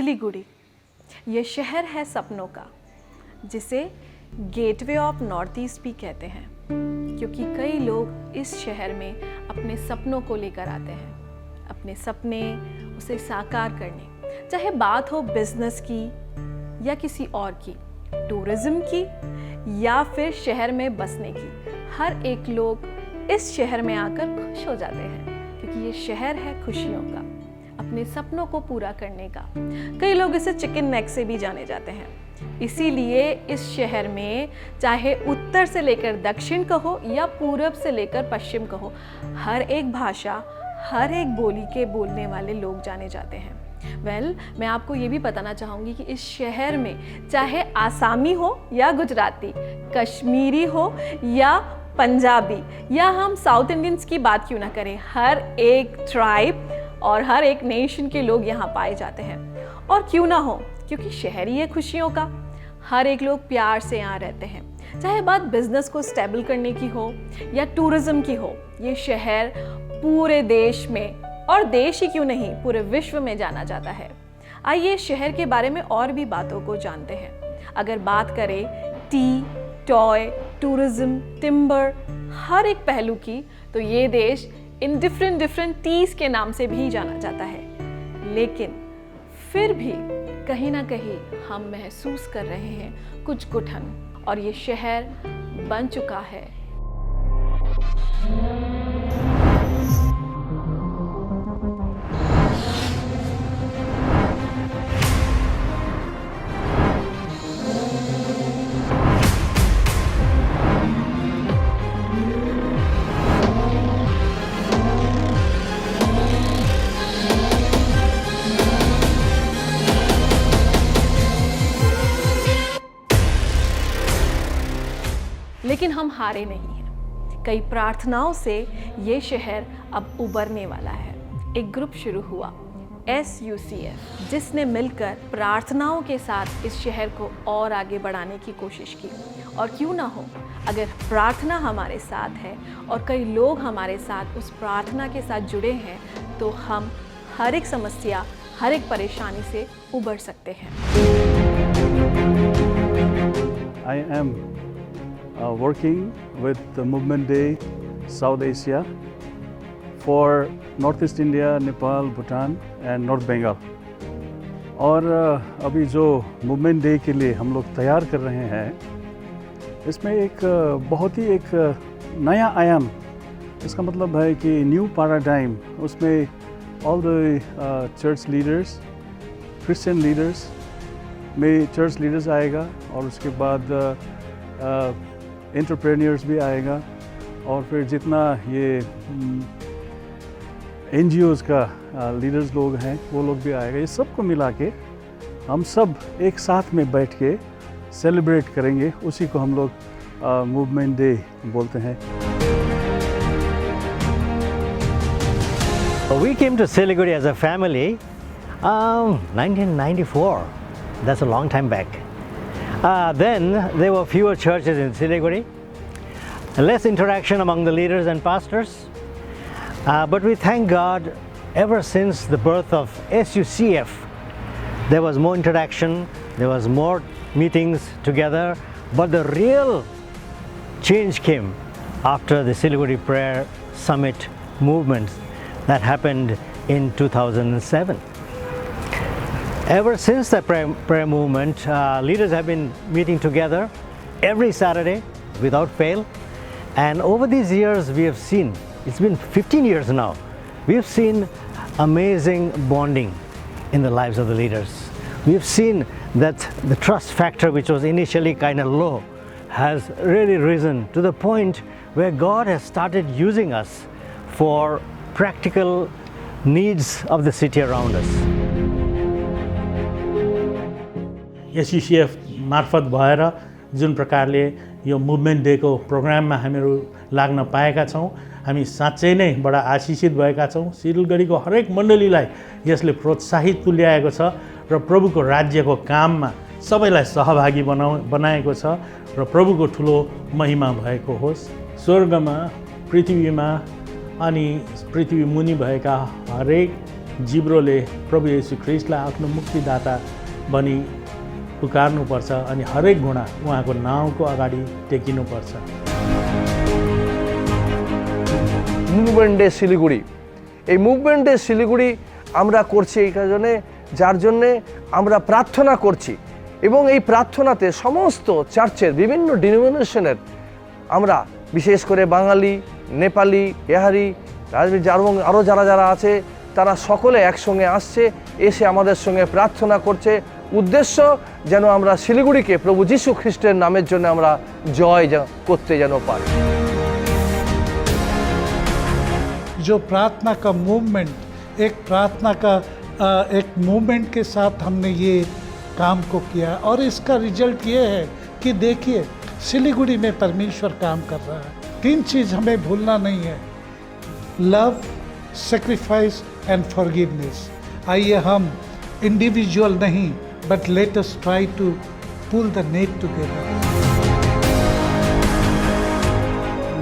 सिलीगुड़ी ये शहर है सपनों का, जिसे गेटवे ऑफ नॉर्थ ईस्ट भी कहते हैं, क्योंकि कई लोग इस शहर में अपने सपनों को लेकर आते हैं, अपने सपने उसे साकार करने, चाहे बात हो बिजनेस की या किसी और की, टूरिज्म की या फिर शहर में बसने की। हर एक लोग इस शहर में आकर खुश हो जाते हैं, क्योंकि ये शहर है खुशियों का, अपने सपनों को पूरा करने का। कई लोग इसे चिकन नेक से भी जाने जाते हैं। इसीलिए इस शहर में चाहे उत्तर से लेकर दक्षिण कहो या पूरब से लेकर पश्चिम कहो, हर एक भाषा, हर एक बोली के बोलने वाले लोग जाने जाते हैं। मैं आपको ये भी बताना चाहूँगी कि इस शहर में चाहे आसामी हो या गुजराती, कश्मीरी हो या पंजाबी, या हम साउथ इंडियंस की बात क्यों ना करें, हर एक ट्राइब और हर एक नेशन के लोग यहाँ पाए जाते हैं। और क्यों ना हो, क्योंकि शहर ही है खुशियों का। हर एक लोग प्यार से यहाँ रहते हैं, चाहे बात बिजनेस को स्टेबल करने की हो या टूरिज्म की हो। ये शहर पूरे देश में, और देश ही क्यों नहीं, पूरे विश्व में जाना जाता है। आइए शहर के बारे में और भी बातों को जानते हैं। अगर बात करें टी, टॉय, टूरिज्म, टिम्बर, हर एक पहलू की, तो ये देश इन डिफरेंट टीज के नाम से भी जाना जाता है। लेकिन फिर भी कहीं ना कहीं हम महसूस कर रहे हैं कुछ घुटन, और ये शहर बन चुका है लेकिन हम हारे नहीं हैं। कई प्रार्थनाओं से ये शहर अब उभरने वाला है। एक ग्रुप शुरू हुआ SUCF, जिसने मिलकर प्रार्थनाओं के साथ इस शहर को और आगे बढ़ाने की कोशिश की। और क्यों ना हो, अगर प्रार्थना हमारे साथ है और कई लोग हमारे साथ उस प्रार्थना के साथ जुड़े हैं, तो हम हर एक समस्या, हर एक परेशानी से उबर सकते हैं। I am working with the Movement Day South Asia for Northeast India, Nepal, Bhutan and North Bengal. और अभी जो Movement Day के लिए हम लोग तैयार कर रहे हैं, इसमें एक बहुत ही एक नया आयाम, इसका मतलब है कि न्यू पैराडाइम। उसमें all the church leaders, Christian leaders में चर्च लीडर्स आएगा, और उसके बाद एंटरप्रेन्योर्स भी आएगा, और फिर जितना ये NGOs का लीडर्स लोग हैं वो लोग भी आएगा। ये सबको मिला के हम सब एक साथ में बैठ के सेलिब्रेट करेंगे। उसी को हम लोग मूवमेंट डे बोलते हैं। We came to Siliguri as a family 1994. That's a long time back. Then there were fewer churches in Siliguri, less interaction among the leaders and pastors. But we thank God, ever since the birth of SUCF, there was more interaction, there was more meetings together. But the real change came after the Siliguri Prayer Summit movement that happened in 2007. Ever since the prayer movement, leaders have been meeting together every Saturday without fail. And over these years, we have seen, it's been 15 years now, we have seen amazing bonding in the lives of the leaders. We have seen that the trust factor, which was initially kind of low, has really risen to the point where God has started using us for practical needs of the city around us. SUCF मार्फत भएर जुन प्रकारले यो movement deco प्रोग्राममा हामीहरू लाग्न पाएका छौँ, हामी साँच्चै नै बडा आशिषित भएका छौँ। सिलगढीको हरेक मण्डलीलाई यसले प्रोत्साहित तुल्याएको छ र प्रभुको राज्यको काममा सबैलाई सहभागी बनाएको छ, र प्रभुको ठुलो महिमा भएको होस्। स्वर्गमा, पृथ्वीमा अनि पृथ्वी मुनि भएका हरेक जिब्रोले प्रभु येशू ख्रिस्टलाई आफ्नो मुक्तिदाता बनी पुकार्नुपर्छ अनि हरेक घुँडा उहाँको नाउँको अगाडि टेकिनुपर्छ। মুভমেন্ট ডে শিলিগুড়ি, এই মুভমেন্ট ডে শিলিগুড়ি আমরা করছি এই কারণে যার জন্যে আমরা প্রার্থনা করছি এবং এই প্রার্থনাতে সমস্ত চার্চের বিভিন্ন ডিনোমিনেশনের আমরা বিশেষ করে বাঙালি, নেপালি, বিহারি, রাজবীর এবং আরও যারা যারা আছে তারা সকলে একসঙ্গে আসছে, এসে আমাদের সঙ্গে প্রার্থনা করছে। উদ্দেশ্য যেন আমরা শিলিগুড়িকে প্রভু যীশু খ্রিস্টের নামের জন্য আমরা জয় করতে যেন পারি। जो प्रार्थना का मूवमेंट, एक प्रार्थना का एक मूवमेंट के साथ हमने ये काम को किया और इसका रिजल्ट ये है कि देखिए सिलीगुड़ी में परमेश्वर काम कर रहा है। 3 चीज़ हमें भूलना नहीं है, लव, सेक्रीफाइस एंड फॉरगिवनेस। आइए हम इंडिविजुअल नहीं but let us try to pull the net together.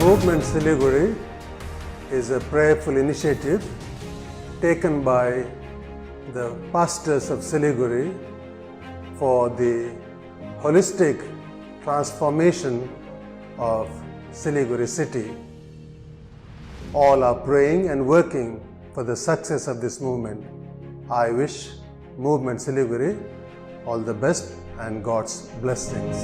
Movement Siliguri is a prayerful initiative taken by the pastors of Siliguri for the holistic transformation of Siliguri city. All are praying and working for the success of this movement. I wish Movement Siliguri all the best and God's blessings.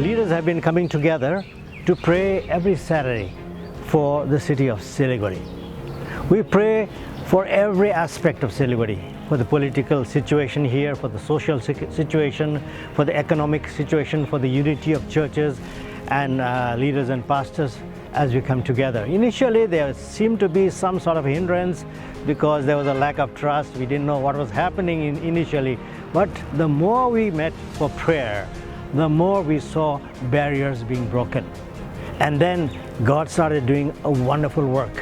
Leaders have been coming together to pray every Saturday for the city of Siliguri. We pray for every aspect of Siliguri, for the political situation here, for the social situation, for the economic situation, for the unity of churches and leaders and pastors as we come together. Initially there seemed to be some sort of hindrance because there was a lack of trust. We didn't know what was happening initially, but the more we met for prayer, the more we saw barriers being broken. And then God started doing a wonderful work.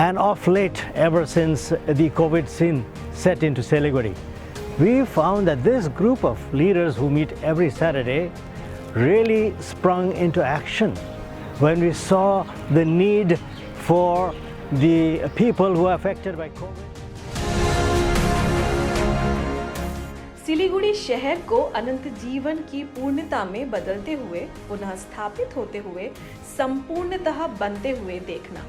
And of late, ever since the COVID scene set into Siliguri, we found that this group of leaders who meet every Saturday really sprung into action when we saw the need for the people who are affected by COVID. Siliguri शहर को अनंत जीवन की पूर्णता में बदलते हुए, पुनः स्थापित होते हुए, संपूर्णतः बनते हुए देखना,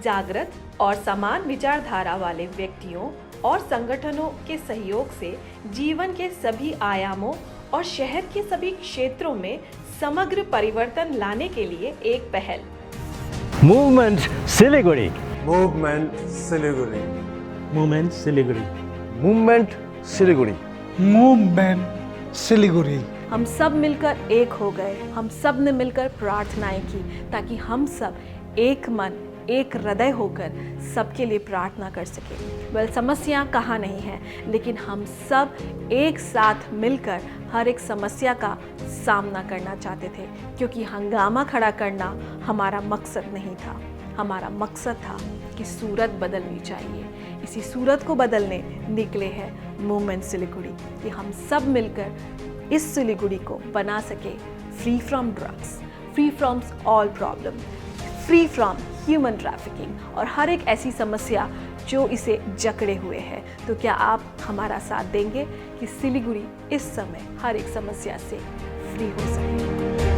जागृत और समान विचारधारा वाले व्यक्तियों और संगठनों के सहयोग से जीवन के सभी आयामों और शहर के सभी क्षेत्रों में समग्र परिवर्तन लाने के लिए एक पहल। Movement Siliguri. Movement Siliguri. Movement Siliguri. Movement Siliguri. Movement Siliguri. हम सब मिलकर एक हो गए, हम सब ने मिलकर प्रार्थनाएं की ताकि हम सब एक मन, एक हृदय होकर सबके लिए प्रार्थना कर सके। समस्या कहाँ नहीं है, लेकिन हम सब एक साथ मिलकर हर एक समस्या का सामना करना चाहते थे, क्योंकि हंगामा खड़ा करना हमारा मकसद नहीं था। हमारा मकसद था कि सूरत बदलनी चाहिए। इसी सूरत को बदलने निकले हैं मूवमेंट सिलीगुड़ी, कि हम सब मिलकर इस सिलीगुड़ी को बना सके free from drugs, free from all problem, free from human trafficking और हर एक ऐसी समस्या जो इसे जकड़े हुए है। तो क्या आप हमारा साथ देंगे कि सिलीगुड़ी इस समय हर एक समस्या से फ्री हो सके?